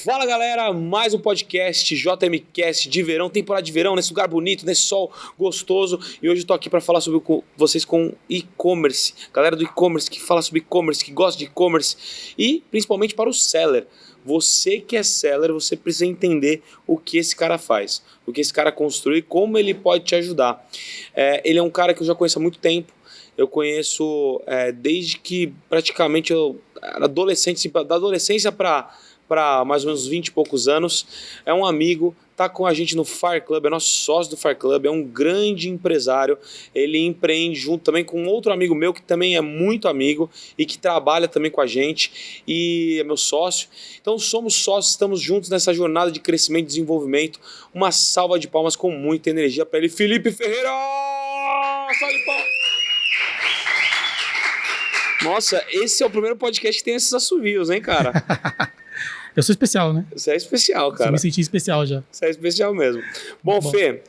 Fala galera, mais um podcast JMcast de verão, temporada de verão, nesse lugar bonito, nesse sol gostoso. E hoje eu tô aqui para falar sobre vocês com e-commerce, galera do e-commerce que fala sobre e-commerce, que gosta de e-commerce e principalmente para o seller. Você que é seller, você precisa entender o que esse cara faz, o que esse cara construiu e como ele pode te ajudar. Ele é um cara que eu já conheço há muito tempo. Eu conheço desde que praticamente eu era adolescente, da adolescência para mais ou menos 20 e poucos anos. É um amigo, tá com a gente no Fire Club, é nosso sócio do Fire Club, é um grande empresário. Ele empreende junto também com outro amigo meu que também é muito amigo e que trabalha também com a gente e é meu sócio. Então somos sócios, estamos juntos nessa jornada de crescimento e desenvolvimento. Uma salva de palmas com muita energia para ele, Felipe Ferreira! Salve de palmas! Nossa, esse é o primeiro podcast que tem esses assovios, hein, cara? Eu sou especial, né? Você é especial, cara. Eu me senti especial já. Você é especial mesmo. Bom, Fê,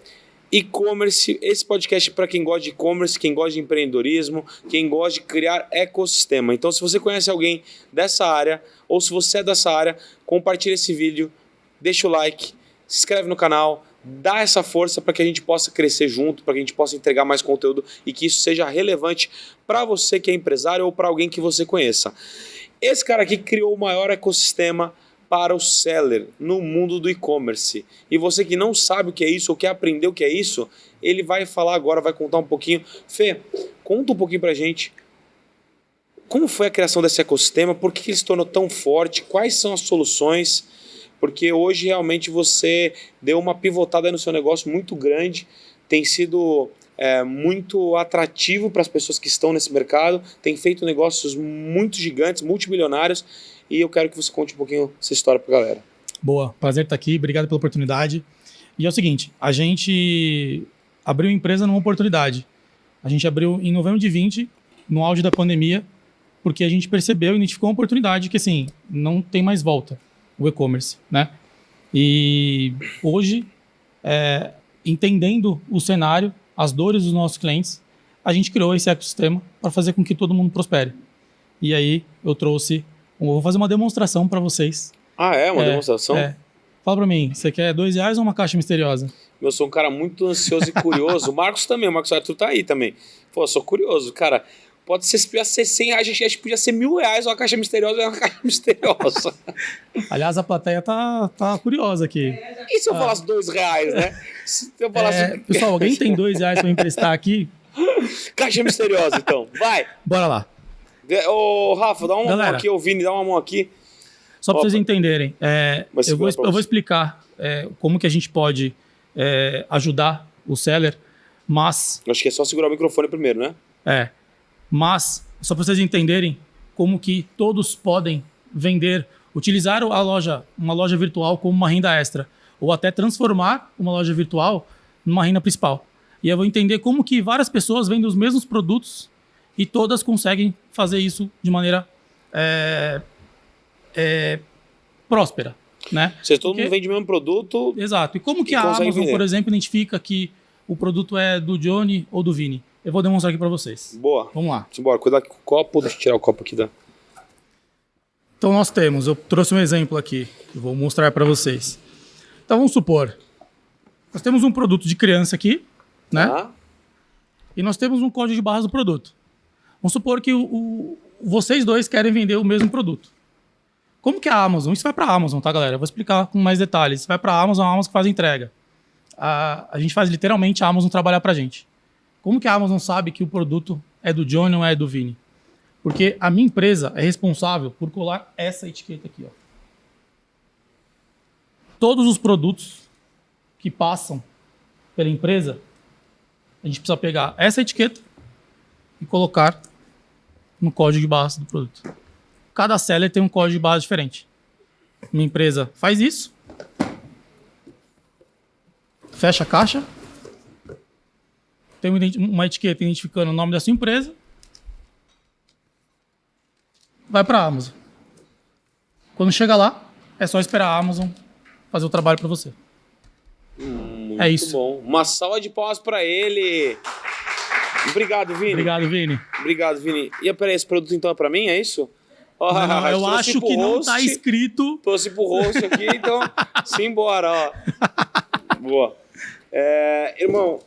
e-commerce, esse podcast é para quem gosta de e-commerce, quem gosta de empreendedorismo, quem gosta de criar ecossistema. Então, se você conhece alguém dessa área, ou se você é dessa área, compartilha esse vídeo, deixa o like, se inscreve no canal, dá essa força para que a gente possa crescer junto, para que a gente possa entregar mais conteúdo e que isso seja relevante para você que é empresário ou para alguém que você conheça. Esse cara aqui criou o maior ecossistema para o seller no mundo do e-commerce. E você que não sabe o que é isso ou quer aprender o que é isso, ele vai falar agora, vai contar um pouquinho. Fê, conta um pouquinho pra gente como foi a criação desse ecossistema, por que ele se tornou tão forte, quais são as soluções, porque hoje realmente você deu uma pivotada no seu negócio muito grande, tem sido muito atrativo para as pessoas que estão nesse mercado, tem feito negócios muito gigantes, multimilionários, e eu quero que você conte um pouquinho essa história para a galera. Boa, prazer estar aqui, obrigado pela oportunidade. E é o seguinte, a gente abriu a empresa numa oportunidade. A gente abriu em novembro de 20, no auge da pandemia, porque a gente percebeu e identificou uma oportunidade que, assim, não tem mais volta, o e-commerce, né? E hoje, entendendo o cenário, as dores dos nossos clientes, a gente criou esse ecossistema para fazer com que todo mundo prospere. E aí eu trouxe, vou fazer uma demonstração para vocês. Ah, é? Uma demonstração? Fala para mim, você quer R$2 ou uma caixa misteriosa? Eu sou um cara muito ansioso e curioso. O Marcos também, o Marcos Arthur tá aí também. Pô, eu sou curioso, cara. Pode ser, se podia ser R$100, a gente podia ser R$1.000, uma caixa misteriosa é uma caixa misteriosa. Aliás, a plateia tá curiosa aqui. E se eu falasse R$2, né? Se eu falasse... Pessoal, alguém tem R$2 para emprestar aqui? Caixa misteriosa, então. Vai! Bora lá. Ô, Rafa, dá uma Galera, mão aqui, ô Vini, dá uma mão aqui. Só para vocês entenderem, eu vou explicar como que a gente pode ajudar o seller, mas... Acho que é só segurar o microfone primeiro, né? Mas, só para vocês entenderem como que todos podem vender, utilizar uma loja virtual como uma renda extra, ou até transformar uma loja virtual numa renda principal. E eu vou entender como que várias pessoas vendem os mesmos produtos e todas conseguem fazer isso de maneira próspera, né? Todo mundo vende o mesmo produto. Exato. E como que a Amazon, vender, por exemplo, identifica que o produto é do Johnny ou do Vini? Eu vou demonstrar aqui para vocês. Boa. Vamos lá. Bora, cuidado com o copo. Deixa eu tirar o copo aqui da... Então eu trouxe um exemplo aqui, eu vou mostrar para vocês. Então vamos supor, nós temos um produto de criança aqui, né? E nós temos um código de barras do produto. Vamos supor que vocês dois querem vender o mesmo produto. Como que a Amazon, isso vai para a Amazon, tá, galera? Eu vou explicar com mais detalhes. Isso vai para a Amazon que faz a entrega. A gente faz literalmente a Amazon trabalhar para a gente. Como que a Amazon sabe que o produto é do Johnny ou é do Vini? Porque a minha empresa é responsável por colar essa etiqueta aqui, ó. Todos os produtos que passam pela empresa, a gente precisa pegar essa etiqueta e colocar no código de barras do produto. Cada seller tem um código de barras diferente. Minha empresa faz isso, fecha a caixa, tem uma etiqueta identificando o nome da sua empresa, vai para a Amazon. Quando chega lá, é só esperar a Amazon fazer o trabalho para você. É isso. Bom. Uma salva de palmas para ele. Obrigado, Vini. Obrigado, Vini. Obrigado, Vini. E peraí, esse produto então é para mim, é isso? Não, eu acho que não tá escrito. Trouxe pro host aqui, então simbora, ó. Boa. Irmão,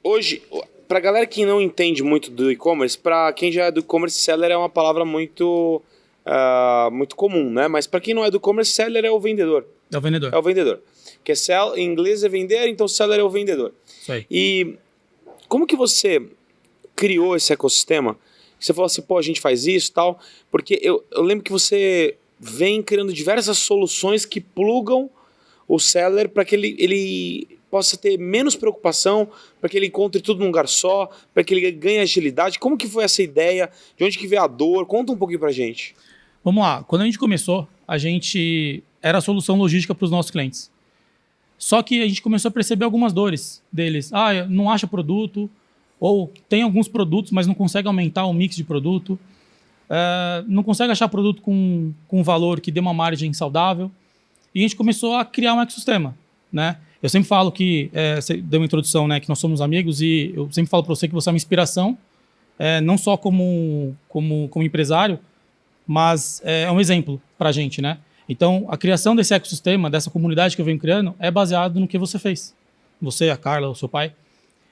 hoje, pra galera que não entende muito do e-commerce, pra quem já é do e-commerce, seller é uma palavra muito comum, né? Mas pra quem não é do e-commerce, seller é o vendedor. É o vendedor. É o vendedor. Porque sell em inglês é vender, então seller é o vendedor. Isso aí. E como que você criou esse ecossistema? Você falou assim, pô, a gente faz isso e tal. Porque eu lembro que você vem criando diversas soluções que plugam o seller para que ele possa ter menos preocupação, para que ele encontre tudo num lugar só, para que ele ganhe agilidade. Como que foi essa ideia? De onde que veio a dor? Conta um pouquinho pra gente. Vamos lá. Quando a gente começou, a gente era a solução logística para os nossos clientes. Só que a gente começou a perceber algumas dores deles. Não acha produto, ou tem alguns produtos, mas não consegue aumentar o mix de produto, não consegue achar produto com valor que dê uma margem saudável. E a gente começou a criar um ecossistema, né? Eu sempre falo que, você deu uma introdução, né, que nós somos amigos, e eu sempre falo para você que você é uma inspiração, não só como empresário, mas é um exemplo para a gente, né? Então, a criação desse ecossistema, dessa comunidade que eu venho criando, é baseado no que você fez. Você, a Carla, o seu pai.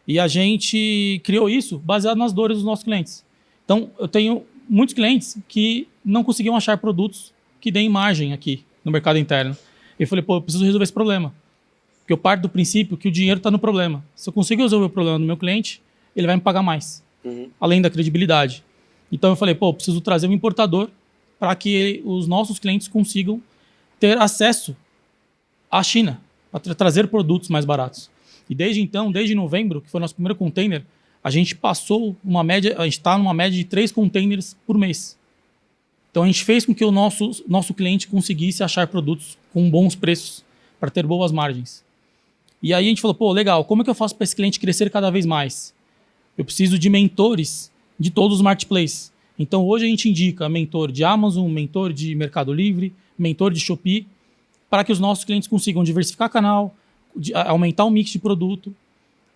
E a gente criou isso baseado nas dores dos nossos clientes. Então, eu tenho muitos clientes que não conseguiam achar produtos que deem margem aqui no mercado interno. E eu falei, pô, eu preciso resolver esse problema. Porque eu parto do princípio que o dinheiro está no problema. Se eu conseguir resolver o problema do meu cliente, ele vai me pagar mais. Além da credibilidade. Então, eu falei, pô, eu preciso trazer um importador para que os nossos clientes consigam ter acesso à China, para trazer produtos mais baratos. E desde então, desde novembro, que foi o nosso primeiro container, a gente passou uma média, a gente está numa média de 3 containers por mês. Então a gente fez com que o nosso cliente conseguisse achar produtos com bons preços, para ter boas margens. E aí a gente falou, pô, legal, como é que eu faço para esse cliente crescer cada vez mais? Eu preciso de mentores de todos os marketplaces. Então hoje a gente indica mentor de Amazon, mentor de Mercado Livre, mentor de Shopee, para que os nossos clientes consigam diversificar canal, aumentar o mix de produto,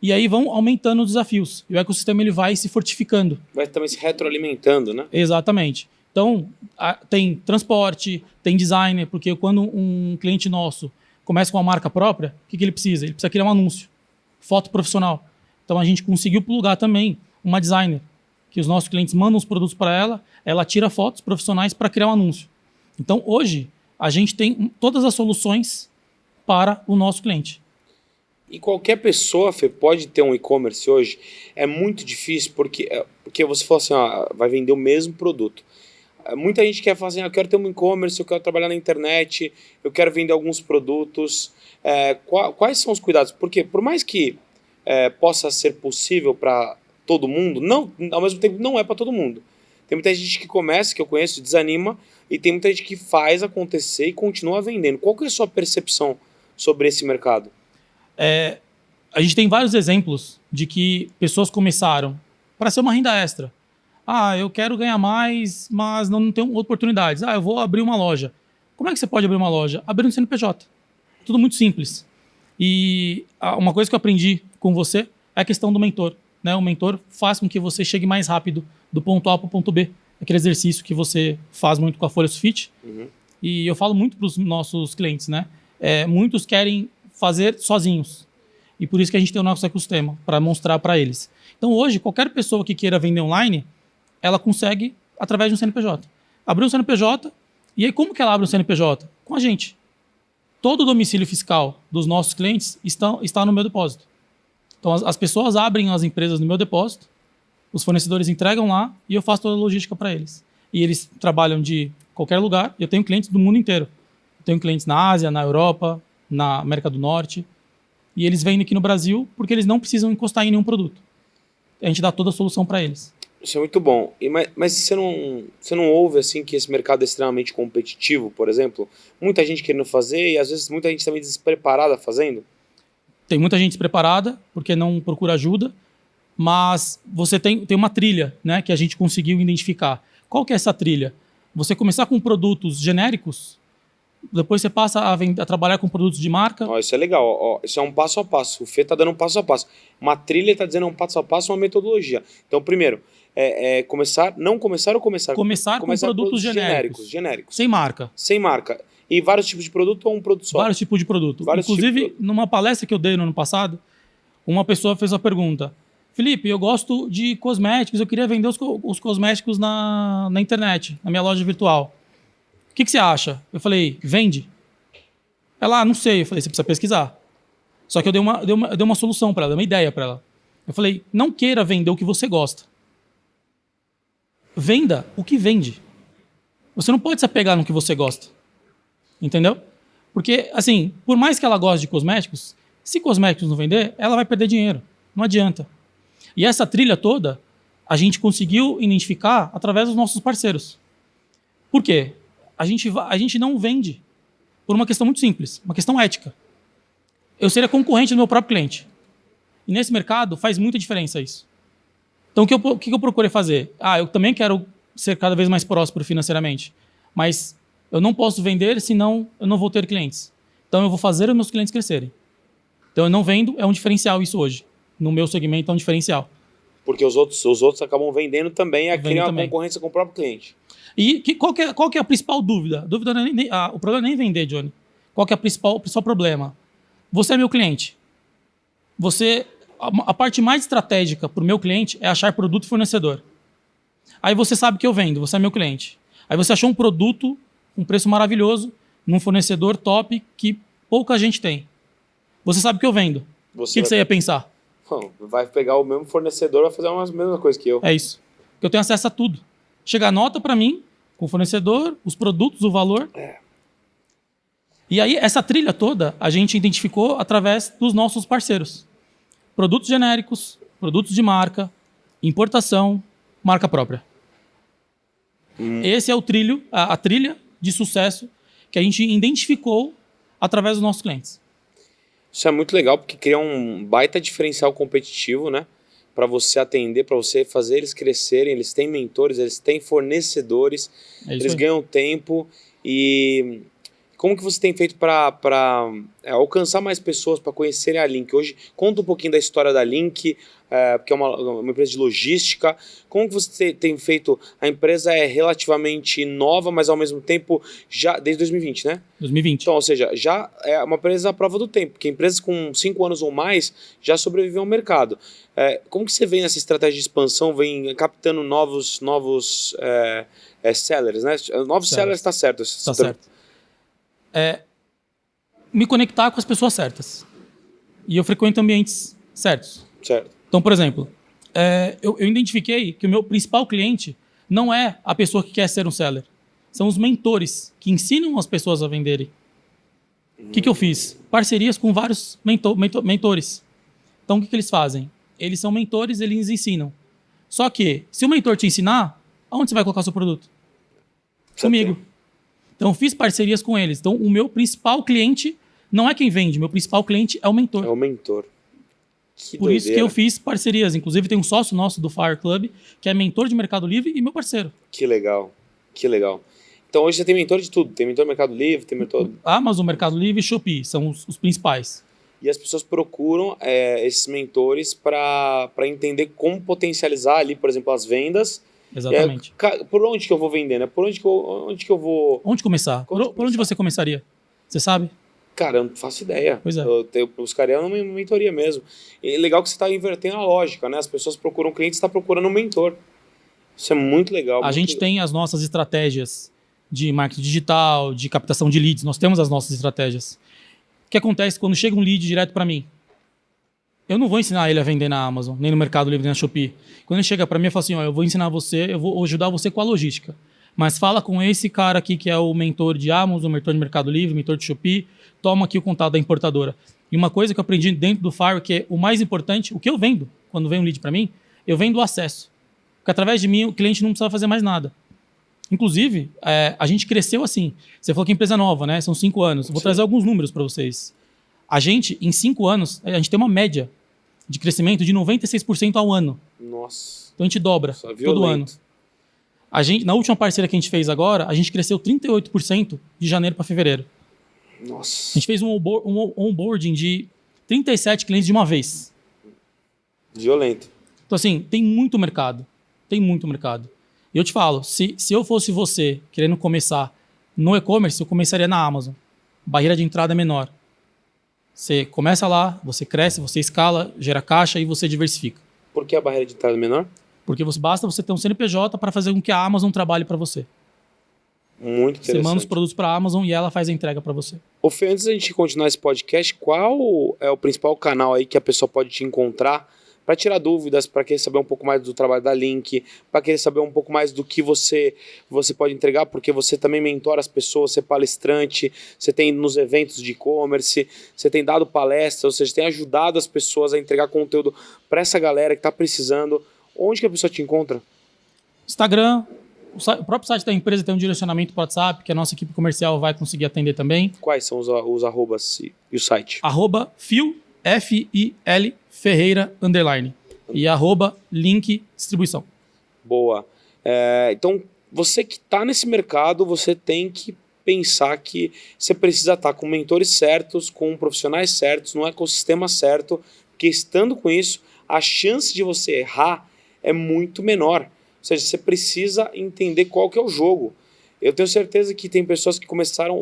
e aí vão aumentando os desafios. E o ecossistema ele vai se fortificando. Vai também se retroalimentando, né? Exatamente. Então, tem transporte, tem designer, porque quando um cliente nosso começa com uma marca própria, o que ele precisa? Ele precisa criar um anúncio, foto profissional. Então, a gente conseguiu plugar também uma designer, que os nossos clientes mandam os produtos para ela tira fotos profissionais para criar um anúncio. Então, hoje, a gente tem todas as soluções para o nosso cliente. E qualquer pessoa, Fê, pode ter um e-commerce hoje. É muito difícil, porque você falou assim, vai vender o mesmo produto. Muita gente quer falar assim, eu quero ter um e-commerce, eu quero trabalhar na internet, eu quero vender alguns produtos. Quais são os cuidados? Porque por mais que possa ser possível para todo mundo, não, ao mesmo tempo não é para todo mundo. Tem muita gente que começa, que eu conheço, desanima, e tem muita gente que faz acontecer e continua vendendo. Qual que é a sua percepção sobre esse mercado? A gente tem vários exemplos de que pessoas começaram para ser uma renda extra. Eu quero ganhar mais, mas não tenho oportunidades. Eu vou abrir uma loja. Como é que você pode abrir uma loja? Abrindo CNPJ. Tudo muito simples. E uma coisa que eu aprendi com você é a questão do mentor. Né? O mentor faz com que você chegue mais rápido do ponto A para o ponto B. Aquele exercício que você faz muito com a folha sulfite. E eu falo muito para os nossos clientes, né? Muitos querem fazer sozinhos. E por isso que a gente tem o nosso ecossistema, para mostrar para eles. Então hoje, qualquer pessoa que queira vender online, ela consegue através de um CNPJ. Abrir um CNPJ, e aí como que ela abre um CNPJ? Com a gente. Todo o domicílio fiscal dos nossos clientes está no meu depósito. Então as pessoas abrem as empresas no meu depósito, os fornecedores entregam lá e eu faço toda a logística para eles. E eles trabalham de qualquer lugar. Eu tenho clientes do mundo inteiro. Eu tenho clientes na Ásia, na Europa, na América do Norte. E eles vêm aqui no Brasil porque eles não precisam encostar em nenhum produto. A gente dá toda a solução para eles. Isso é muito bom. Mas você não ouve assim que esse mercado é extremamente competitivo, por exemplo? Muita gente querendo fazer e às vezes muita gente também despreparada fazendo? Tem muita gente despreparada porque não procura ajuda, mas você tem uma trilha, né, que a gente conseguiu identificar. Qual que é essa trilha? Você começar com produtos genéricos, depois você passa a trabalhar com produtos de marca. Isso é legal. Isso é um passo a passo. O Fê está dando um passo a passo. Uma trilha está dizendo um passo a passo, uma metodologia. Então, primeiro, não começar ou começar? Começar com produtos genéricos. Sem marca. Sem marca. E vários tipos de produto ou um produto só? Vários tipos de produto. Inclusive, numa palestra que eu dei no ano passado, uma pessoa fez a pergunta: Felipe, eu gosto de cosméticos, eu queria vender os cosméticos na internet, na minha loja virtual. O que você acha? Eu falei, vende. Ela, não sei. Eu falei, você precisa pesquisar. Só que eu dei uma solução para ela, dei uma ideia para ela. Eu falei, não queira vender o que você gosta. Venda o que vende. Você não pode se apegar no que você gosta. Entendeu? Porque, assim, por mais que ela goste de cosméticos, se cosméticos não vender, ela vai perder dinheiro. Não adianta. E essa trilha toda, a gente conseguiu identificar através dos nossos parceiros. Por quê? A gente não vende por uma questão muito simples, uma questão ética. Eu seria concorrente do meu próprio cliente. E nesse mercado faz muita diferença isso. Então, o que eu procurei fazer? Eu também quero ser cada vez mais próspero financeiramente, mas eu não posso vender, senão eu não vou ter clientes. Então, eu vou fazer os meus clientes crescerem. Então, eu não vendo, é um diferencial isso hoje. No meu segmento, é um diferencial. Porque os outros acabam vendendo também, a criar uma concorrência com o próprio cliente. E qual que é a principal dúvida? O problema não é nem vender, Johnny. Qual que é o principal problema? Você é meu cliente. A parte mais estratégica para o meu cliente é achar produto e fornecedor. Aí você sabe que eu vendo, você é meu cliente. Aí você achou um produto com um preço maravilhoso, num fornecedor top que pouca gente tem. Você sabe que eu vendo. O que você ia pensar? Bom, vai pegar o mesmo fornecedor, vai fazer a mesma coisa que eu. É isso. Porque eu tenho acesso a tudo. Chega a nota para mim, com o fornecedor, os produtos, o valor. E aí, essa trilha toda, a gente identificou através dos nossos parceiros. Produtos genéricos, produtos de marca, importação, marca própria. Esse é a trilha de sucesso que a gente identificou através dos nossos clientes. Isso é muito legal, porque cria um baita diferencial competitivo, né? Para você atender, para você fazer eles crescerem. Eles têm mentores, eles têm fornecedores, eles ganham tempo. E como que você tem feito para alcançar mais pessoas, para conhecerem a Link? Hoje, conta um pouquinho da história da Link, porque é uma empresa de logística. Como que você tem feito? A empresa é relativamente nova, mas ao mesmo tempo, já desde 2020, né? 2020. Então, ou seja, já é uma empresa à prova do tempo, porque empresas com 5 anos ou mais já sobrevivem ao mercado. Como que você vem nessa estratégia de expansão, vem captando novos sellers, né? Novos sellers está certo. Está certo. Me conectar com as pessoas certas. E eu frequento ambientes certos. Certo. Então, por exemplo, eu identifiquei que o meu principal cliente não é a pessoa que quer ser um seller. São os mentores que ensinam as pessoas a venderem. O que eu fiz? Parcerias com vários mentores. Então, o que eles fazem? Eles são mentores, eles ensinam. Só que, se o mentor te ensinar, aonde você vai colocar seu produto? Comigo. Então, eu fiz parcerias com eles. Então, o meu principal cliente não é quem vende. Meu principal cliente é o mentor. É o mentor. Por isso que eu fiz parcerias. Inclusive, tem um sócio nosso do Fire Club, que é mentor de Mercado Livre e meu parceiro. Que legal. Que legal. Então, hoje você tem mentor de tudo. Tem mentor do Mercado Livre, tem mentor... Amazon, Mercado Livre e Shopee são os principais. E as pessoas procuram esses mentores para entender como potencializar ali, por exemplo, as vendas. Exatamente. Por onde que eu vou vender, né? Onde que eu vou... Onde começar? Por onde você começaria? Você sabe? Cara, eu não faço ideia. Pois é. Eu buscaria uma mentoria mesmo. E é legal que você está invertendo a lógica, né? As pessoas procuram clientes, você está procurando um mentor. Isso é muito legal. A gente tem as nossas estratégias de marketing digital, de captação de leads. Nós temos as nossas estratégias. O que acontece quando chega um lead direto para mim? Eu não vou ensinar ele a vender na Amazon, nem no Mercado Livre, nem na Shopee. Quando ele chega para mim, eu falo assim, eu vou ensinar você, eu vou ajudar você com a logística. Mas fala com esse cara aqui que é o mentor de Amazon, o mentor de Mercado Livre, mentor de Shopee, toma aqui o contato da importadora. E uma coisa que eu aprendi dentro do Fire, que é o mais importante, o que eu vendo, quando vem um lead para mim, eu vendo o acesso. Porque através de mim, o cliente não precisa fazer mais nada. Inclusive, a gente cresceu assim. Você falou que é empresa nova, né? São 5 anos. Vou trazer alguns números para vocês. A gente, em 5 anos, a gente tem uma média de crescimento de 96% ao ano. Nossa. Então a gente dobra todo ano. A gente, na última parceria que a gente fez agora, a gente cresceu 38% de janeiro para fevereiro. Nossa. A gente fez um onboarding de 37 clientes de uma vez. Violento. Então, assim, tem muito mercado. tem muito mercado. E eu te falo, se eu fosse você querendo começar no e-commerce, eu começaria na Amazon. Barreira de entrada é menor. Você começa lá, você cresce, você escala, gera caixa e você diversifica. Por que a barreira de entrada é menor? Porque basta você ter um CNPJ para fazer com que a Amazon trabalhe para você. Muito interessante. Você manda os produtos para a Amazon e ela faz a entrega para você. Ô Fê, antes da gente continuar esse podcast, qual é o principal canal aí que a pessoa pode te encontrar para tirar dúvidas, para querer saber um pouco mais do trabalho da Link, para querer saber um pouco mais do que você pode entregar, porque você também mentora as pessoas, você é palestrante, você tem nos eventos de e-commerce, você tem dado palestras, ou seja, tem ajudado as pessoas a entregar conteúdo para essa galera que está precisando. Onde que a pessoa te encontra? Instagram, o próprio site da empresa tem um direcionamento para o WhatsApp, que a nossa equipe comercial vai conseguir atender também. Quais são os arrobas e o site? @fil, F-I-L, Ferreira, _ e @link distribuição. Boa. Então, você que está nesse mercado, você tem que pensar que você precisa estar com mentores certos, com profissionais certos, no ecossistema certo, porque estando com isso, a chance de você errar é muito menor. Ou seja, você precisa entender qual que é o jogo. Eu tenho certeza que tem pessoas que começaram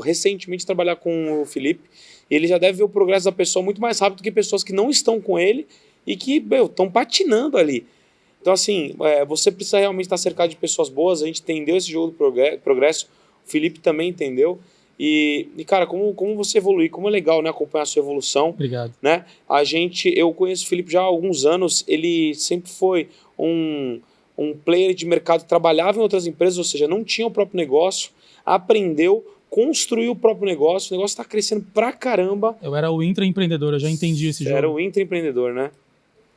recentemente a trabalhar com o Felipe, e ele já deve ver o progresso da pessoa muito mais rápido que pessoas que não estão com ele e que, estão patinando ali. Então, assim, você precisa realmente estar cercado de pessoas boas. A gente entendeu esse jogo do progresso, o Felipe também entendeu. E cara, como você evoluir, como é legal, né, acompanhar a sua evolução. Obrigado. Né? Eu conheço o Felipe já há alguns anos, ele sempre foi um player de mercado, trabalhava em outras empresas, ou seja, não tinha o próprio negócio, aprendeu, construiu o próprio negócio, o negócio está crescendo pra caramba. Eu era o intraempreendedor, eu já entendi esse jogo. Era o intraempreendedor, né?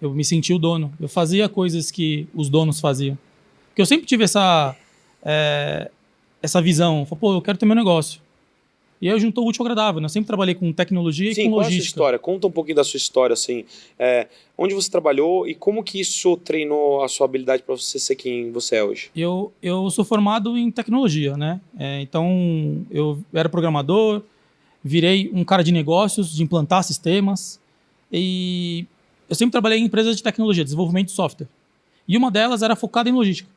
Eu me senti o dono, eu fazia coisas que os donos faziam. Porque eu sempre tive essa visão, eu quero ter meu negócio. E aí eu juntou o útil ao agradável, né? Eu sempre trabalhei com tecnologia e com qual logística. É a sua história? Conta um pouquinho da sua história, assim. Onde você trabalhou e como que isso treinou a sua habilidade para você ser quem você é hoje? Eu sou formado em tecnologia, né? Então, eu era programador, virei um cara de negócios, de implantar sistemas. E eu sempre trabalhei em empresas de tecnologia, desenvolvimento de software. E uma delas era focada em logística.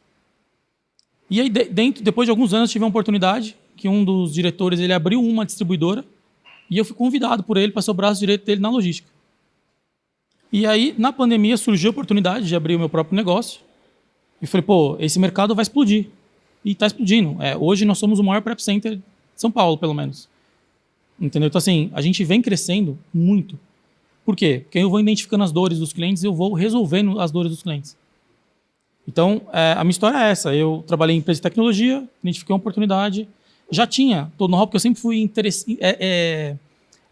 E aí, depois de alguns anos, tive uma oportunidade que um dos diretores ele abriu uma distribuidora e eu fui convidado por ele para ser o braço direito dele na logística. E aí, na pandemia, surgiu a oportunidade de abrir o meu próprio negócio. E falei, esse mercado vai explodir. E está explodindo. Hoje nós somos o maior prep center de São Paulo, pelo menos. Entendeu? Então, assim, a gente vem crescendo muito. Por quê? Porque eu vou identificando as dores dos clientes e eu vou resolvendo as dores dos clientes. Então, a minha história é essa. Eu trabalhei em empresa de tecnologia, identifiquei uma oportunidade. Já tinha todo know-how, porque eu sempre fui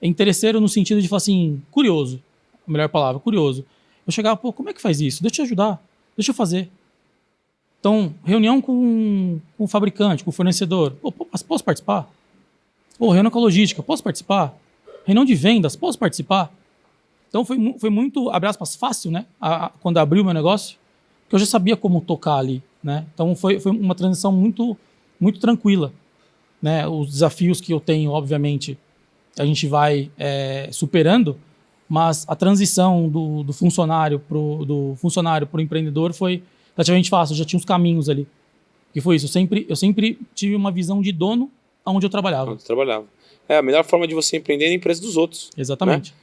interesseiro no sentido de falar assim, curioso. A melhor palavra, curioso. Eu chegava, como é que faz isso? Deixa eu te ajudar, deixa eu fazer. Então, reunião com o fabricante, com o fornecedor. Posso participar? Reunião com a logística, posso participar? Reunião de vendas, posso participar? Então, foi muito, abre aspas, fácil, né? Quando abri o meu negócio, porque eu já sabia como tocar ali, né? Então, foi uma transição muito, muito tranquila. Né, os desafios que eu tenho, obviamente, a gente vai superando, mas a transição do funcionário para o empreendedor foi relativamente fácil, já tinha uns caminhos ali. Que foi isso, eu sempre tive uma visão de dono onde eu trabalhava. Onde você trabalhava. A melhor forma de você empreender é na empresa dos outros. Exatamente. Né?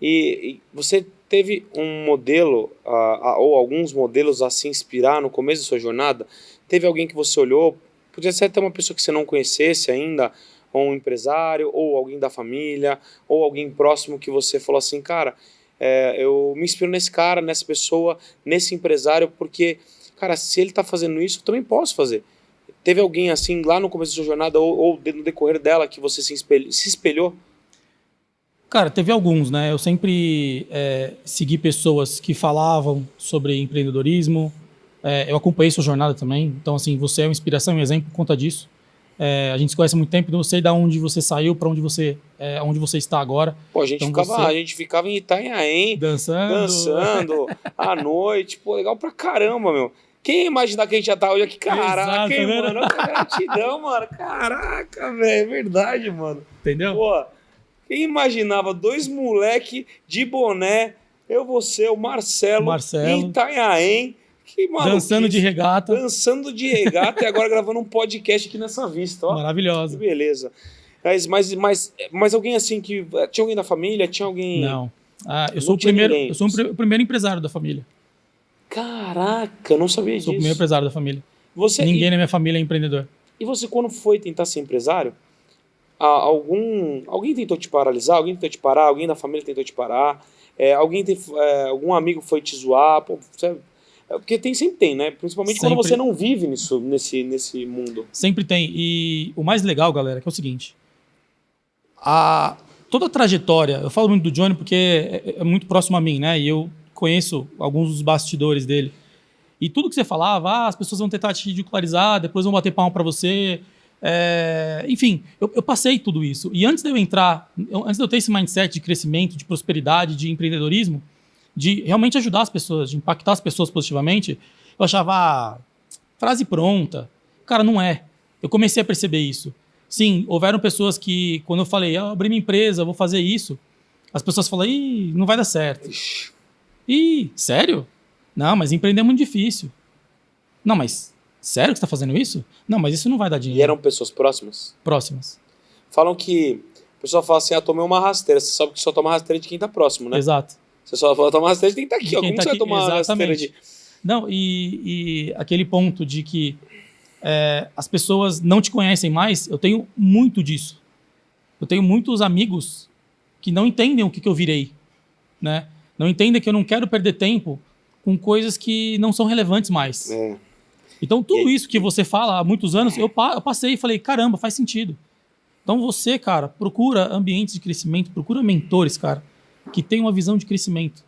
E você teve um modelo, ou alguns modelos a se inspirar no começo da sua jornada? Teve alguém que você olhou? Podia ser até uma pessoa que você não conhecesse ainda, ou um empresário, ou alguém da família, ou alguém próximo que você falou assim, cara, eu me inspiro nesse cara, nessa pessoa, nesse empresário, porque, cara, se ele está fazendo isso, eu também posso fazer. Teve alguém assim, lá no começo da sua jornada, ou no decorrer dela, que você se espelhou? Cara, teve alguns, né? Eu sempre segui pessoas que falavam sobre empreendedorismo. Eu acompanhei sua jornada também, então assim, você é uma inspiração, um exemplo por conta disso. A gente se conhece há muito tempo, então eu sei de onde você saiu, para onde você está agora. A gente ficava em Itanhaém, dançando à noite, legal pra caramba, meu. Quem ia imaginar que a gente já tá hoje aqui? Caraca, hein, mano? Gratidão, mano. Caraca, velho, é verdade, mano. Entendeu? Quem imaginava 2 moleque de boné, eu, você, o Marcelo. Em Itanhaém. Que maluquice. Dançando de regata. Dançando de regata e agora gravando um podcast aqui nessa vista, ó. Maravilhosa. Que beleza. Mas alguém assim que... Tinha alguém da família? Tinha alguém... Não. Eu Não sou tinha ninguém. o primeiro empresário da família. Caraca, eu não sabia disso. Sou o primeiro empresário da família. Você, Ninguém na minha família é empreendedor. E você, quando foi tentar ser empresário, alguém tentou te paralisar? Alguém tentou te parar? Alguém da família tentou te parar? Algum amigo foi te zoar? Pô, porque sempre tem, né? Principalmente quando você não vive nesse mundo. Sempre tem. E o mais legal, galera, que é o seguinte. Toda a trajetória, eu falo muito do Johnny porque é muito próximo a mim, né? E eu conheço alguns dos bastidores dele. E tudo que você falava, as pessoas vão tentar te ridicularizar, depois vão bater palma pra você. Enfim, eu passei tudo isso. E antes de eu ter esse mindset de crescimento, de prosperidade, de empreendedorismo, de realmente ajudar as pessoas, de impactar as pessoas positivamente, eu achava frase pronta. Cara, não é. Eu comecei a perceber isso. Sim, houveram pessoas que, quando eu falei, eu abri minha empresa, vou fazer isso, as pessoas falam, não vai dar certo. Sério? Não, mas empreender é muito difícil. Não, mas sério que você está fazendo isso? Não, mas isso não vai dar dinheiro. E eram pessoas próximas? Próximas. Falam que... O pessoal fala assim, tomei uma rasteira. Você sabe que só toma rasteira de quem tá próximo, né? Exato. Você só fala tomar rasteira de quem tá aqui. Como tá você vai tomar uma rasteira de... Não, e aquele ponto de que as pessoas não te conhecem mais, eu tenho muito disso. Eu tenho muitos amigos que não entendem o que eu virei, né? Não entendem que eu não quero perder tempo com coisas que não são relevantes mais. Então, tudo isso que você fala há muitos anos, eu passei e falei, caramba, faz sentido. Então, você, cara, procura ambientes de crescimento, procura mentores, cara, que tenham uma visão de crescimento.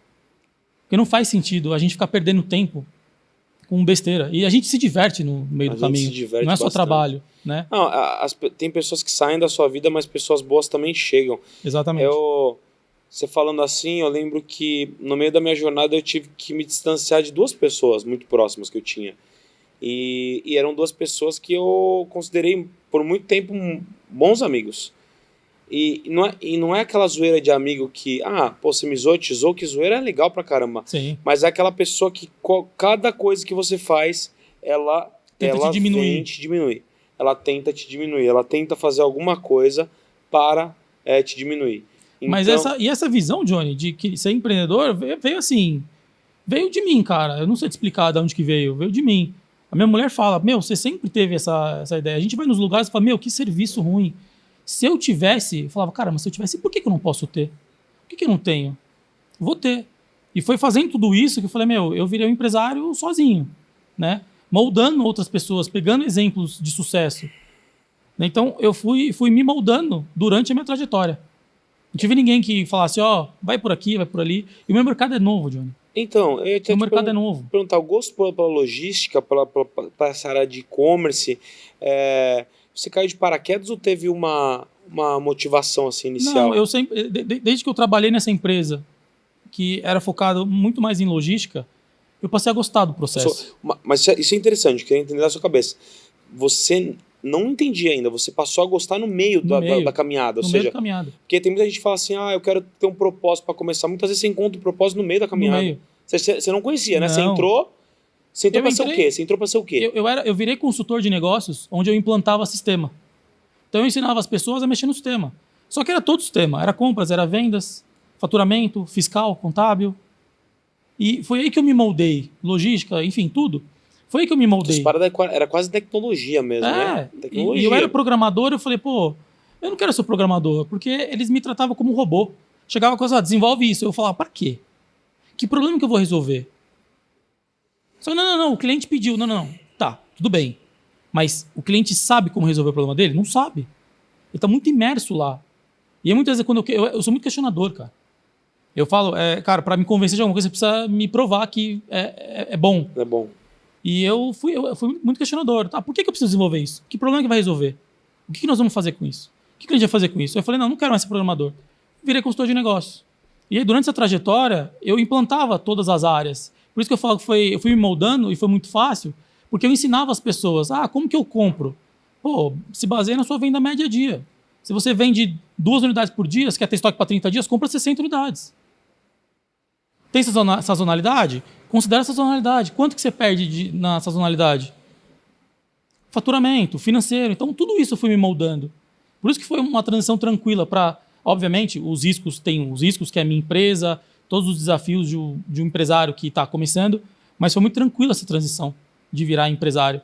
Porque não faz sentido a gente ficar perdendo tempo com besteira. E a gente se diverte no meio do caminho. Não é só trabalho, né? Não, tem pessoas que saem da sua vida, mas pessoas boas também chegam. Exatamente. Você falando assim, eu lembro que no meio da minha jornada eu tive que me distanciar de duas pessoas muito próximas que eu tinha. E eram duas pessoas que eu considerei por muito tempo bons amigos. E não é aquela zoeira de amigo que, você me zoou, te zoou, que zoeira é legal pra caramba. Sim. Mas é aquela pessoa que cada coisa que você faz, ela te diminuir. vem te diminuir. Ela tenta te diminuir, ela tenta fazer alguma coisa para te diminuir. Então... Mas essa visão, Johnny, de que ser empreendedor veio de mim, cara. Eu não sei te explicar de onde que veio de mim. A minha mulher fala, você sempre teve essa ideia. A gente vai nos lugares e fala, que serviço ruim. Se eu tivesse, eu falava, cara, mas se eu tivesse, por que eu não posso ter? Por que eu não tenho? Vou ter. E foi fazendo tudo isso que eu falei, eu virei um empresário sozinho, né? Moldando outras pessoas, pegando exemplos de sucesso. Então, eu fui me moldando durante a minha trajetória. Não tive ninguém que falasse, vai por aqui, vai por ali. E o meu mercado é novo, Johnny. Então, o mercado é novo. Perguntar, o gosto pela logística, pela essa área de e-commerce, você caiu de paraquedas ou teve uma motivação assim, inicial? Não, eu sempre, desde que eu trabalhei nessa empresa, que era focado muito mais em logística, eu passei a gostar do processo. Mas isso é interessante, eu queria entender da sua cabeça. Você não entendia ainda, você passou a gostar no meio da caminhada. No meio da caminhada. Porque tem muita gente que fala assim, eu quero ter um propósito para começar. Muitas vezes você encontra um propósito no meio da caminhada. No meio. Você não conhecia, né? Não. Você entrou para ser o quê? Você entrou para ser o quê? Eu virei consultor de negócios, onde eu implantava sistema. Então eu ensinava as pessoas a mexer no sistema. Só que era todo sistema. Era compras, era vendas, faturamento, fiscal, contábil. E foi aí que eu me moldei. Logística, enfim, tudo. Foi aí que eu me moldei. Era quase tecnologia mesmo, né? Tecnologia. E eu era programador, eu falei, eu não quero ser programador, porque eles me tratavam como um robô. Chegava com essa, desenvolve isso. Eu falava, pra quê? Que problema que eu vou resolver? Só não, o cliente pediu. Não. Tá, tudo bem. Mas o cliente sabe como resolver o problema dele? Não sabe. Ele tá muito imerso lá. E aí, muitas vezes, quando eu sou muito questionador, cara. Eu falo, cara, pra me convencer de alguma coisa, você precisa me provar que é bom. É bom. E eu fui muito questionador. Tá, por que eu preciso desenvolver isso? Que problema que vai resolver? O que nós vamos fazer com isso? O que a gente vai fazer com isso? Eu falei, não quero mais ser programador. Virei consultor de negócio. E aí, durante essa trajetória, eu implantava todas as áreas. Por isso que eu falo que eu fui me moldando e foi muito fácil, porque eu ensinava as pessoas, como que eu compro? Se baseia na sua venda média dia. Se você vende 2 unidades por dia, você quer ter estoque para 30 dias, compra 60 unidades. Tem sazonalidade? Considera a sazonalidade. Quanto que você perde na sazonalidade? Faturamento, financeiro. Então, tudo isso eu fui me moldando. Por isso que foi uma transição tranquila para, obviamente, os riscos que é a minha empresa, todos os desafios de um empresário que está começando, mas foi muito tranquila essa transição de virar empresário.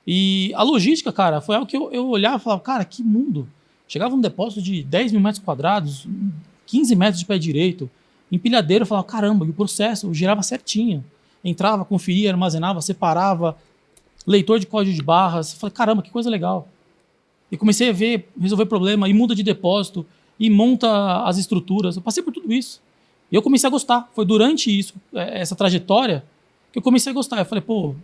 E a logística, cara, foi algo que eu olhava e falava, cara, que mundo. Chegava um depósito de 10 mil metros quadrados, 15 metros de pé direito, empilhadeiro, eu falava, caramba, e o processo eu girava certinho. Entrava, conferia, armazenava, separava, leitor de código de barras. Falei, caramba, que coisa legal. E comecei a resolver problema, e muda de depósito, e monta as estruturas. Eu passei por tudo isso. E eu comecei a gostar. Foi durante isso, essa trajetória, que eu comecei a gostar. Eu falei, pô,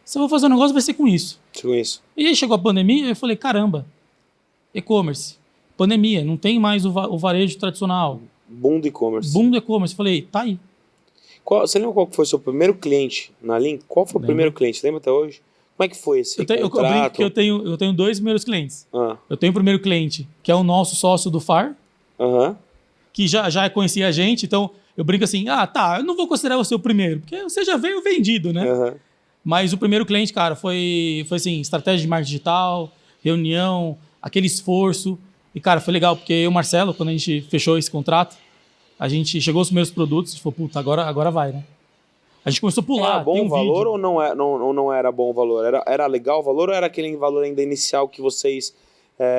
se eu vou fazer um negócio, vai ser com isso. Com isso. E aí chegou a pandemia, eu falei, caramba, e-commerce, pandemia, não tem mais o varejo tradicional. Boom do e-commerce. Boom do e-commerce. Falei, tá aí. Você lembra qual foi o seu primeiro cliente na Link? Qual foi o primeiro cliente? Lembra até hoje? Como é que foi esse contrato? Eu tenho 2 primeiros clientes. Ah. Eu tenho o primeiro cliente, que é o nosso sócio do FAR, que já conhecia a gente. Então, eu brinco assim, eu não vou considerar você o primeiro, porque você já veio vendido, né? Mas o primeiro cliente, cara, foi assim, estratégia de marketing digital, reunião, aquele esforço. E, cara, foi legal, porque eu e o Marcelo, quando a gente fechou esse contrato, a gente chegou aos primeiros produtos e falou, puta, agora vai, né? A gente começou a pular. Era bom o valor ou não era bom o valor? Era legal o valor ou era aquele valor ainda inicial que vocês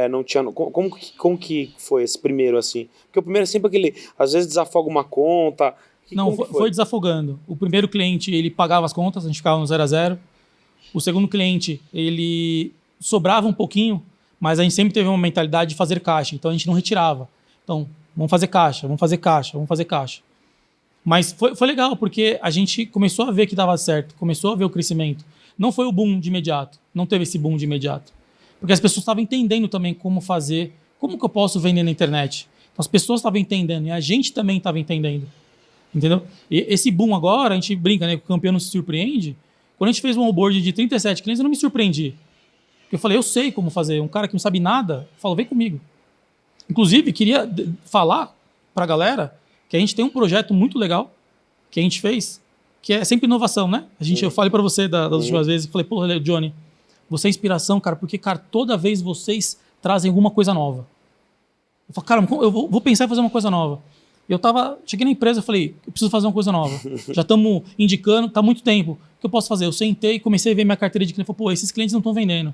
não tinham? Como que foi esse primeiro, assim? Porque o primeiro é sempre aquele, às vezes desafoga uma conta. Não, foi desafogando. O primeiro cliente, ele pagava as contas, a gente ficava no 0 a 0. O segundo cliente, ele sobrava um pouquinho, mas a gente sempre teve uma mentalidade de fazer caixa, então a gente não retirava. Então, vamos fazer caixa. Mas foi legal, porque a gente começou a ver que dava certo, começou a ver o crescimento. Não foi o boom de imediato, não teve esse boom de imediato. Porque as pessoas estavam entendendo também como fazer, como que eu posso vender na internet. Então, as pessoas estavam entendendo e a gente também estava entendendo. Entendeu? E esse boom agora, a gente brinca, né? Que o campeão não se surpreende. Quando a gente fez um onboard de 37 clientes, eu não me surpreendi. Eu falei, eu sei como fazer. Um cara que não sabe nada, falou, vem comigo. Inclusive, queria falar para a galera que a gente tem um projeto muito legal que a gente fez, que é sempre inovação, né? Eu falei para você das últimas vezes, falei, pô, Johnny, você é inspiração, cara, porque, cara, toda vez vocês trazem alguma coisa nova. Eu falei, cara, eu vou pensar em fazer uma coisa nova. Cheguei na empresa e falei, eu preciso fazer uma coisa nova. Já estamos indicando, está há muito tempo. O que eu posso fazer? Eu sentei e comecei a ver minha carteira de cliente. Falei, pô, esses clientes não estão vendendo.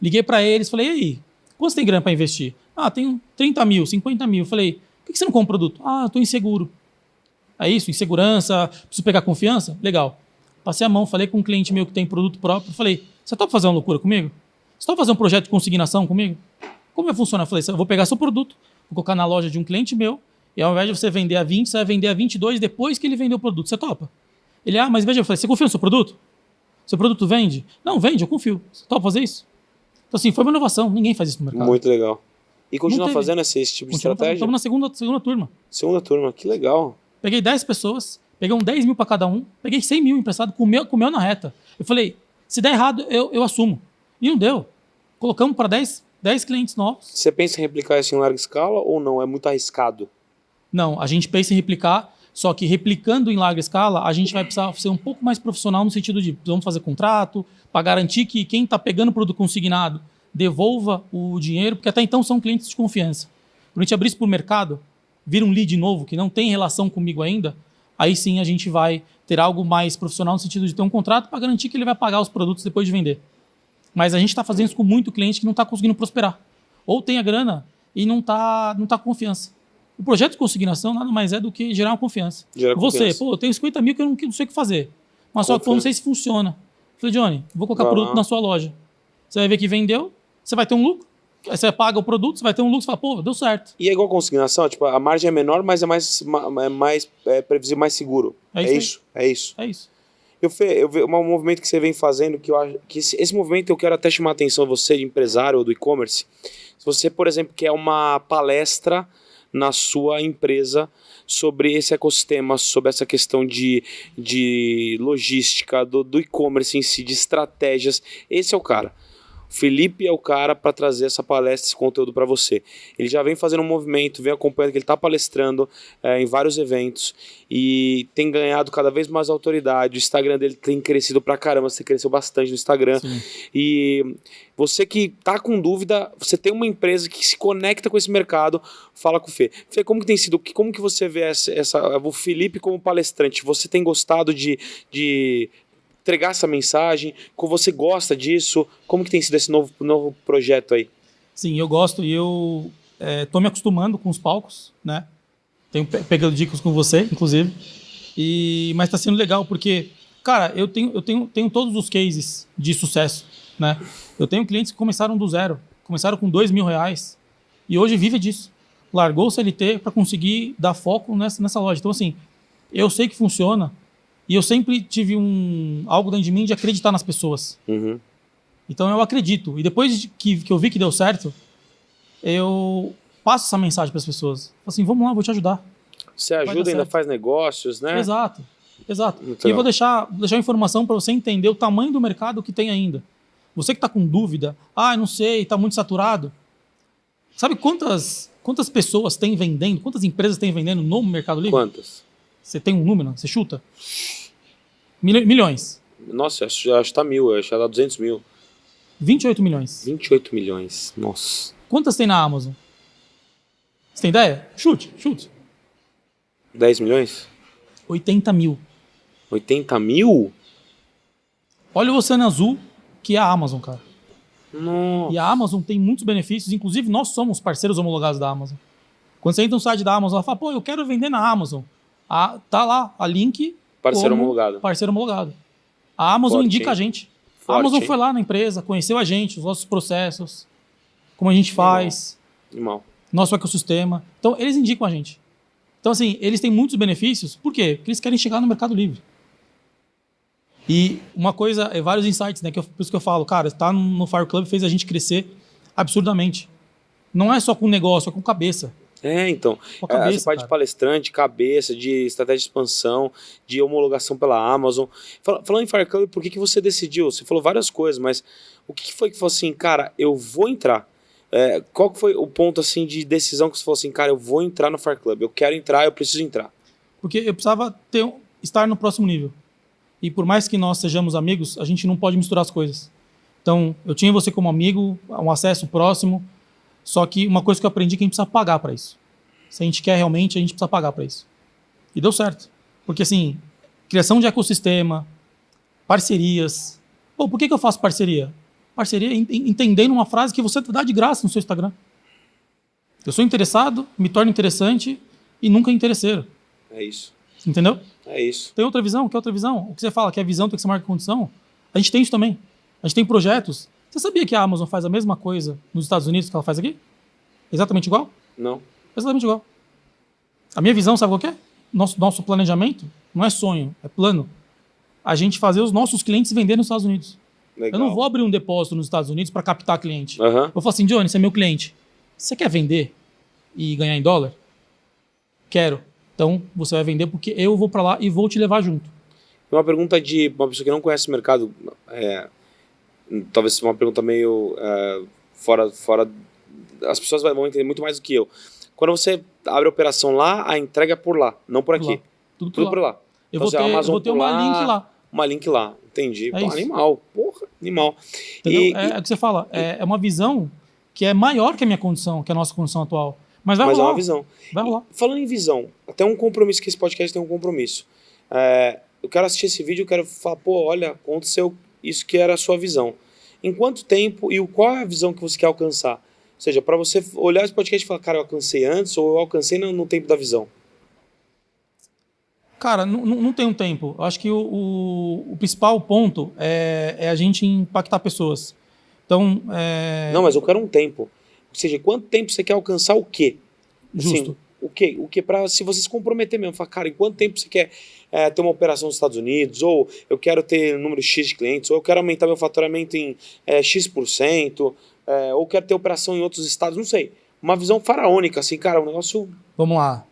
Liguei para eles, falei, e aí, quanto você tem grana para investir? Tenho 30 mil, 50 mil. Falei, por que você não compra um produto? Eu estou inseguro. É isso, insegurança, preciso pegar confiança? Legal. Passei a mão, falei com um cliente meu que tem produto próprio. Falei, você topa fazer uma loucura comigo? Você topa fazer um projeto de consignação comigo? Como vai funcionar? Eu falei, eu vou pegar seu produto, vou colocar na loja de um cliente meu, e ao invés de você vender a 20, você vai vender a 22 depois que ele vendeu o produto. Você topa? Ele, mas veja, eu falei, você confia no seu produto? Seu produto vende? Não, vende, eu confio. Você topa fazer isso? Então, assim, foi uma inovação. Ninguém faz isso no mercado. Muito legal. E continua fazendo esse tipo de estratégia? Estamos na segunda turma. Segunda turma, que legal. Peguei 10 pessoas, peguei 10 mil para cada um, peguei 100 mil emprestado com o meu na reta. Eu falei, se der errado, eu assumo. E não deu. Colocamos para 10 clientes novos. Você pensa em replicar isso em larga escala ou não? É muito arriscado? Não, a gente pensa em replicar, só que replicando em larga escala, a gente vai precisar ser um pouco mais profissional no sentido de vamos fazer contrato, para garantir que quem está pegando o produto consignado devolva o dinheiro, porque até então são clientes de confiança. Quando a gente abrir isso para o mercado, vir um lead novo que não tem relação comigo ainda, aí sim a gente vai ter algo mais profissional no sentido de ter um contrato para garantir que ele vai pagar os produtos depois de vender. Mas a gente está fazendo isso com muito cliente que não está conseguindo prosperar. Ou tem a grana e não tá com confiança. O projeto de consignação nada mais é do que gerar uma confiança. Você, eu tenho 50 mil que eu não sei o que fazer. Mas só que eu não sei se funciona. Eu falei, Johnny, vou colocar produto na sua loja. Você vai ver que vendeu, você vai ter um lucro. Aí você paga o produto, você vai ter um lucro, você fala, deu certo. E é igual a consignação, tipo, a margem é menor, mas é mais previsível, mais seguro. É isso. É isso. Eu vi um movimento que você vem fazendo, que eu acho que esse movimento eu quero até chamar a atenção a você, de empresário ou do e-commerce. Se você, por exemplo, quer uma palestra na sua empresa sobre esse ecossistema, sobre essa questão de logística, do e-commerce em si, de estratégias, esse é o cara. O Felipe é o cara para trazer essa palestra, esse conteúdo para você. Ele já vem fazendo um movimento, vem acompanhando, que ele está palestrando em vários eventos e tem ganhado cada vez mais autoridade. O Instagram dele tem crescido pra caramba, você cresceu bastante no Instagram. Sim. E você que tá com dúvida, você tem uma empresa que se conecta com esse mercado, fala com o Fê. Fê, como que tem sido, como que você vê o Felipe como palestrante? Você tem gostado de entregar essa mensagem? Como você gosta disso? Como que tem sido esse novo projeto aí? Sim, eu gosto e eu tô me acostumando com os palcos, né? Tenho pegado dicas com você, inclusive. Mas tá sendo legal porque, cara, eu tenho todos os cases de sucesso, né? Eu tenho clientes que começaram do zero, começaram com R$2.000 e hoje vive disso. Largou o CLT para conseguir dar foco nessa loja. Então, assim, eu sei que funciona e eu sempre tive algo dentro de mim de acreditar nas pessoas. Uhum. Então, eu acredito. E depois que eu vi que deu certo, eu passo essa mensagem para as pessoas. Falo assim, vamos lá, vou te ajudar. Você ajuda, ainda faz negócios, né? Exato. Então. E eu vou deixar informação para você entender o tamanho do mercado que tem ainda. Você que está com dúvida, não sei, está muito saturado. Sabe quantas pessoas tem vendendo, quantas empresas tem vendendo no Mercado Livre? Quantas? Você tem um número? Você chuta? Milhões. Nossa, acho que tá 1.000, acho que dá 200 mil. 28 milhões. 28 milhões, nossa. Quantas tem na Amazon? Você tem ideia? Chute. 10 milhões? 80 mil. 80 mil? Olha o Oceano Azul, que é a Amazon, cara. Nossa. E a Amazon tem muitos benefícios, inclusive nós somos parceiros homologados da Amazon. Quando você entra no site da Amazon, ela fala, pô, eu quero vender na Amazon. Tá lá, a link. Parceiro homologado. Parceiro homologado. A Amazon Forte, indica hein? a gente. Forte, a Amazon hein? foi lá na empresa, conheceu a gente, os nossos processos, como a gente faz, Animal. nosso ecossistema. Então, eles indicam a gente. Então, assim, eles têm muitos benefícios. Por quê? Porque eles querem chegar no Mercado Livre. E uma coisa, vários insights, né? Por isso que eu falo, cara, estar no Fire Club fez a gente crescer absurdamente. Não é só com negócio, é com cabeça. Então. Com a cabeça, essa parte de cara. palestrante, cabeça, de estratégia de expansão, de homologação pela Amazon. Falando em Fire Club, por que você decidiu? Você falou várias coisas, mas o que foi que falou assim, cara, eu vou entrar? Qual que foi o ponto assim de decisão que você falou assim, cara, eu vou entrar no Fire Club, eu quero entrar, eu preciso entrar? Porque eu precisava estar no próximo nível. E por mais que nós sejamos amigos, a gente não pode misturar as coisas. Então, eu tinha você como amigo, um acesso próximo, só que uma coisa que eu aprendi é que a gente precisa pagar para isso. Se a gente quer realmente, a gente precisa pagar para isso. E deu certo. Porque, assim, criação de ecossistema, parcerias. Pô, por que eu faço parceria? Parceria entendendo uma frase que você dá de graça no seu Instagram. Eu sou interessado, me torno interessante e nunca interesseiro. É isso. Entendeu? É isso. Tem outra visão? Quer outra visão? O que você fala que é visão, tem que ser marca condição? A gente tem isso também. A gente tem projetos. Você sabia que a Amazon faz a mesma coisa nos Estados Unidos que ela faz aqui? Exatamente igual? Não. Exatamente igual. A minha visão, sabe qual que é? Nosso planejamento não é sonho, é plano. A gente fazer os nossos clientes venderem nos Estados Unidos. Legal. Eu não vou abrir um depósito nos Estados Unidos para captar cliente. Uhum. Eu falo assim, Johnny, você é meu cliente. Você quer vender e ganhar em dólar? Quero. Então, você vai vender porque eu vou para lá e vou te levar junto. Uma pergunta de uma pessoa que não conhece o mercado, talvez uma pergunta meio fora. As pessoas vão entender muito mais do que eu. Quando você abre a operação lá, a entrega é por lá, não por aqui. Lá. Tudo por lá. Eu Então, vou Amazon ter por uma lá, link lá. Uma link lá, entendi. É isso. Animal, porra, animal. Entendeu? É o que você fala. É uma visão que é maior que a minha condição, que a nossa condição atual. Mas vai Mas rolar. é uma visão. Vai rolar. Falando em visão, até um compromisso, que esse podcast tem um compromisso. Eu quero assistir esse vídeo, eu quero falar, pô, olha, aconteceu isso que era a sua visão. Em quanto tempo e qual é a visão que você quer alcançar? Ou seja, para você olhar esse podcast e falar, cara, eu alcancei antes ou eu alcancei no tempo da visão? Cara, não tem um tempo. Eu acho que o principal ponto é a gente impactar pessoas. Então, Não, mas eu quero um tempo. Ou seja, quanto tempo você quer alcançar o quê? Justo. Assim, o quê? O quê? Para se você se comprometer mesmo. Falar, cara, em quanto tempo você quer ter uma operação nos Estados Unidos? Ou eu quero ter um número X de clientes? Ou eu quero aumentar meu faturamento em X%? Ou quero ter operação em outros estados? Não sei. Uma visão faraônica, assim, cara, um negócio... Vamos lá.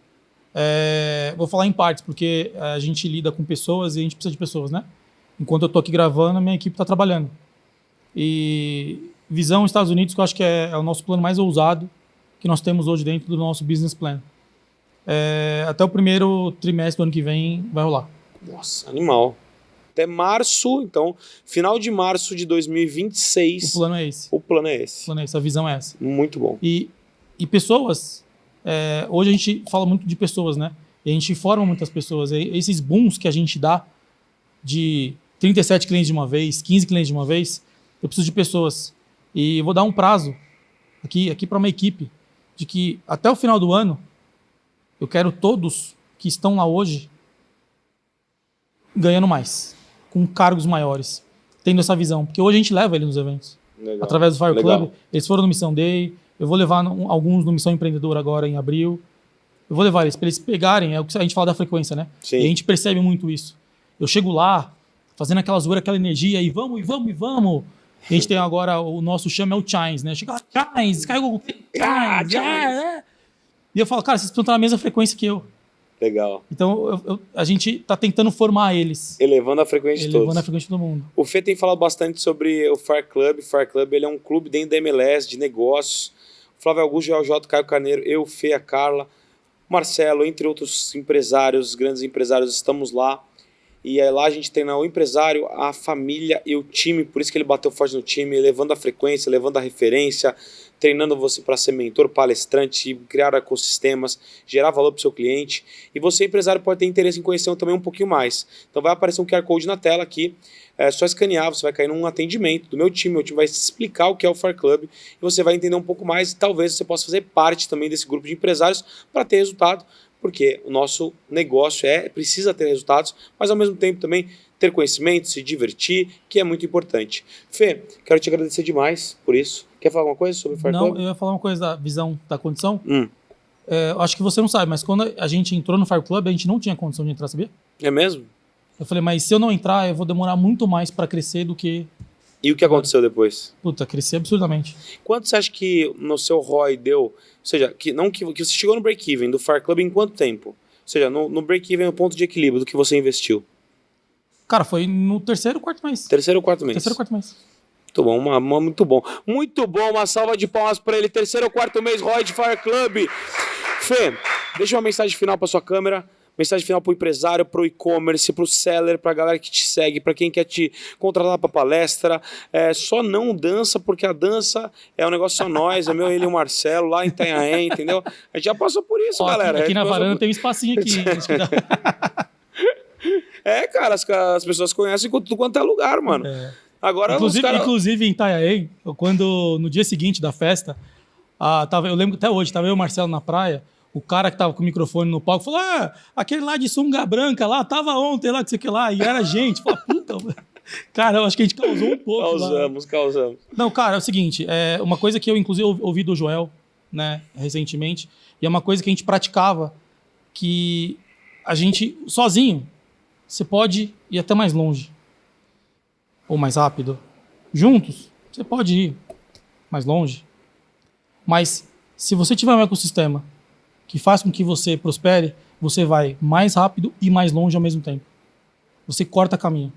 Vou falar em partes, porque a gente lida com pessoas e a gente precisa de pessoas, né? Enquanto eu tô aqui gravando, a minha equipe está trabalhando. E visão Estados Unidos, que eu acho que é o nosso plano mais ousado que nós temos hoje dentro do nosso business plan. Até o primeiro trimestre do ano que vem vai rolar. Nossa, animal. Até março, então, final de março de 2026. O plano é esse. O plano é esse. A visão é essa. Muito bom. E pessoas, hoje a gente fala muito de pessoas, né? E a gente forma muitas pessoas. E esses booms que a gente dá de 37 clientes de uma vez, 15 clientes de uma vez, eu preciso de pessoas. E eu vou dar um prazo aqui para uma equipe de que até o final do ano eu quero todos que estão lá hoje ganhando mais, com cargos maiores, tendo essa visão. Porque hoje a gente leva eles nos eventos. Legal. Através do Fire Legal. Club, eles foram no Missão Day, eu vou levar alguns no Missão Empreendedora agora em abril. Eu vou levar eles para eles pegarem, é o que a gente fala da frequência, né? Sim. E a gente percebe muito isso. Eu chego lá, fazendo aquela zoeira, aquela energia, e vamos. E a gente tem agora, o nosso chama é o Chines, né? Chega lá, Chines, caiu Chines. E eu falo, cara, vocês precisam estar na mesma frequência que eu. Legal. Então, a gente tá tentando formar eles. Elevando a frequência de todos. Elevando a frequência de todo mundo. O Fê tem falado bastante sobre o Fire Club. O Fire Club ele é um clube dentro da MLS, de negócios. O Flávio Augusto, o J. Caio Carneiro, eu, o Fê, a Carla, o Marcelo, entre outros empresários, grandes empresários, estamos lá. E aí lá a gente treina o empresário, a família e o time. Por isso que ele bateu forte no time, elevando a frequência, elevando a referência, treinando você para ser mentor, palestrante, criar ecossistemas, gerar valor para o seu cliente. E você, empresário, pode ter interesse em conhecer também um pouquinho mais. Então vai aparecer um QR Code na tela aqui, é só escanear, você vai cair num atendimento do meu time vai te explicar o que é o Fire Club e você vai entender um pouco mais e talvez você possa fazer parte também desse grupo de empresários para ter resultado, porque o nosso negócio precisa ter resultados, mas ao mesmo tempo também ter conhecimento, se divertir, que é muito importante. Fê, quero te agradecer demais por isso. Quer falar alguma coisa sobre o Fire Club? Não, eu ia falar uma coisa da visão da condição. Eu acho que você não sabe, mas quando a gente entrou no Fire Club, a gente não tinha condição de entrar, sabia? É mesmo? Eu falei, mas se eu não entrar, eu vou demorar muito mais para crescer do que... E o que aconteceu depois? Puta, crescer absurdamente. Quanto você acha que no seu ROI deu? Ou seja, que você chegou no break-even do Fire Club em quanto tempo? Ou seja, no break-even, no ponto de equilíbrio do que você investiu? Cara, foi no terceiro, quarto mês. Terceiro ou quarto mês? Terceiro, quarto mês. Muito bom, muito bom. Muito bom, uma salva de palmas para ele. Terceiro ou quarto mês, ROI de Fire Club. Fê, deixa uma mensagem final para sua câmera. Mensagem final para o empresário, para o e-commerce, para o seller, para a galera que te segue, para quem quer te contratar para palestra. Só não dança, porque a dança é um negócio só nós, é meu, ele e o Marcelo, lá em Itanhaém, entendeu? A gente já passou por isso, galera. Aqui na varanda tem um espacinho aqui. Cara, as pessoas conhecem tudo quanto é lugar, mano. Agora, inclusive em Itanhaém, no dia seguinte da festa, eu lembro até hoje, tava eu e o Marcelo na praia, o cara que tava com o microfone no palco falou, aquele lá de sunga branca lá, tava ontem lá, que sei o que lá, e era gente. Falei, puta, cara, eu acho que a gente causou um pouco. Causamos. Não, cara, é o seguinte, uma coisa que eu inclusive ouvi do Joel, né, recentemente, e é uma coisa que a gente praticava, que a gente, sozinho, você pode ir até mais longe, ou mais rápido. Juntos, você pode ir mais longe. Mas se você tiver um ecossistema que faz com que você prospere, você vai mais rápido e mais longe ao mesmo tempo. Você corta caminho.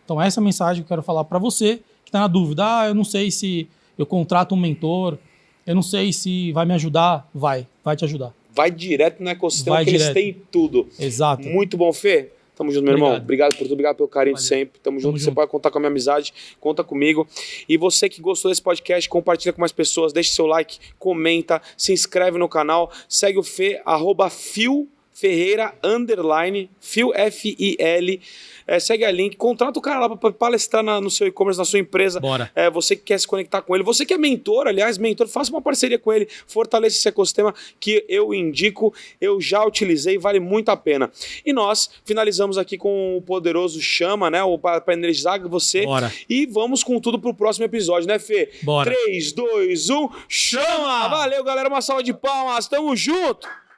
Então essa é a mensagem que eu quero falar para você que está na dúvida. Eu não sei se eu contrato um mentor, eu não sei se vai me ajudar. Vai te ajudar. Vai direto no ecossistema que eles têm tudo. Exato. Muito bom, Fê. Tamo junto, meu irmão. Obrigado por tudo, obrigado pelo carinho de sempre. Tamo junto. Você pode contar com a minha amizade, conta comigo. E você que gostou desse podcast, compartilha com mais pessoas, deixa seu like, comenta, se inscreve no canal, segue o Fê, @FilFerreira_, Fil, F-I-L. Segue a link, contrata o cara lá para palestrar no seu e-commerce, na sua empresa. Bora. Você que quer se conectar com ele, você que é mentor, aliás, faça uma parceria com ele, fortaleça esse ecossistema que eu indico, eu já utilizei, vale muito a pena. E nós finalizamos aqui com o poderoso chama, né? Para energizar você. Bora. E vamos com tudo pro próximo episódio, né, Fê? Bora. 3, 2, 1, chama! Valeu, galera, uma salva de palmas, tamo junto!